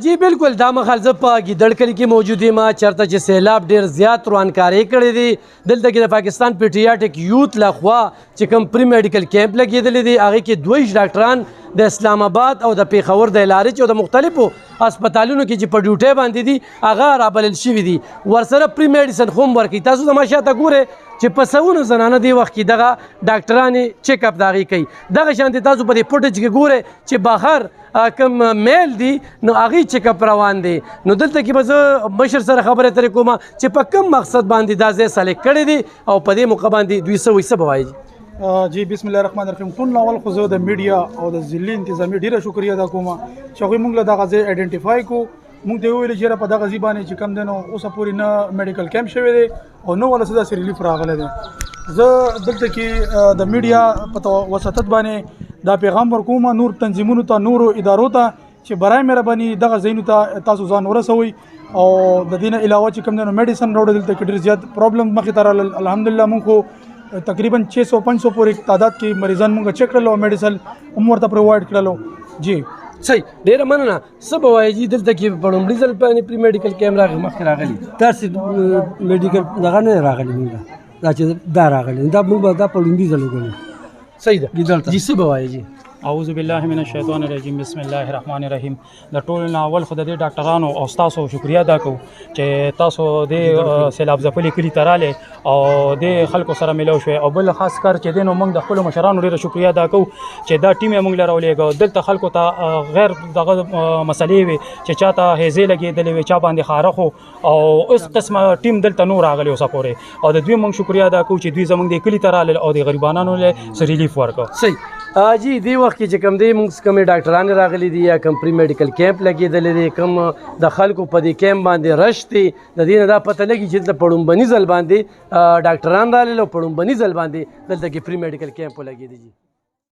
جی بالکل دا مخال زه په ګیدړ کلي کې موجود یم چېرته چې سیلاب ډېر زیات روانکارۍ کړې دي. دلته کې د پاکستان پیټریاټک یوت لخوا چې کوم پری میډیکل کیمپ لګېدلی دی هغې کې 22 ډاکټران د اسلام آباد او د پیښور د لارج او د مختلفو هسپتالونو کې چې په ډیوټۍ باندې دي هغه رابلل شوي دي. ورسره پری میډیسن خو هم ورکوي. تاسو زما شاته ګورئ چې په سوونو زنانه دې وخت کې دغه ډاکټرانې چیک اپ د هغې کوي. دغه شانتې تاسو په دې فوټیج کې ګورئ چې بهر کوم میل دي نو هغې چیک اپ روان دی. نو دلته کې به زه مشر سره خبرې ترې کوم چې په کوم مقصد باندې دا ځای سلیکټ کړی دی او په دې موقع باندې دوی څه وایي څه به وایي. جی بسم الله الرحمن الرحیم. ټول اول خو زه د میډیا او د ضلعي انتظامي ډیره شکریه ادا کوم چې هغوی موږ له دغه ځای آیډنټیفای کړو. موږ ته وویل چې په دغه ځای باندې چې کوم دی نو اوسه پورې نه میډیکل کیمپ شوی دی او نه ولا څه داسې ریلیف راغلی دی. زه دلته کې د میډیا په وساطت باندې دا پیغام ورکوم نور تنظیمونو ته نورو ادارو ته چې برای مهرباني دغه ځایونو ته تاسو ځان ورسوئ او د دې نه علاوه چې کوم دی نو میډیسن راوړه دلته کې ډېر زیات پرابلم مخې ته راغلل. الحمدلله موږ خو تقریبا 600-500 پورې تعداد کې مریضان موږ چیک کړل او میډیسن هم ورته پرووایډ کړلو. جی صحیح ډېره مننه. څه به وایي جي دلته کې په لومړي ځل باندې پري میډیکل کیمپ مخکې راغلي داسې میډیکل دغه نه راغلي موږ دا چې دا راغلي دا موږ به دا په لومړي ځل وګڼو. صحیح ده جي څه به وایي جي؟ اعوذ بالله من الشیطان الرجیم بسم الله الرحمن الرحیم. د ټولو نه اول خو د دې ډاکټرانو او ستاسو شکریه ادا کوو چې تاسو د سیلاب ځپلي کلي ته رالې او د خلکو سره میلاو شوئ او بل خاص کار چې دی نو موږ د خپلو مشرانو ډېره شکریه ادا کوو چې دا ټیم یې موږ له راولېږه. دلته خلکو ته غیر دغه مسلې وي چې چا ته هیزې لګېدلې وي چا باندې خارخ او اوس قسمه ټیم دلته نور راغلی اوسه پورې او د دوی موږ شکریه ادا کوو چې دوی زموږ د کلي ته رالل او د غریبانو له څه ریلیف ورکړه. صحیح جی دې وخت کې چې کوم دی موږ کومې ډاکټرانې راغلي دي یا کوم پري میډیکل کیمپ لګېدلی دی کوم د خلکو په دې کیمپ باندې رش دی د دې نه دا پته لګي چې دلته په لومبني ځل باندې ډاکټران رالل او په لومبني ځل باندې دلته کې پري میډیکل کیمپ ولګېدي.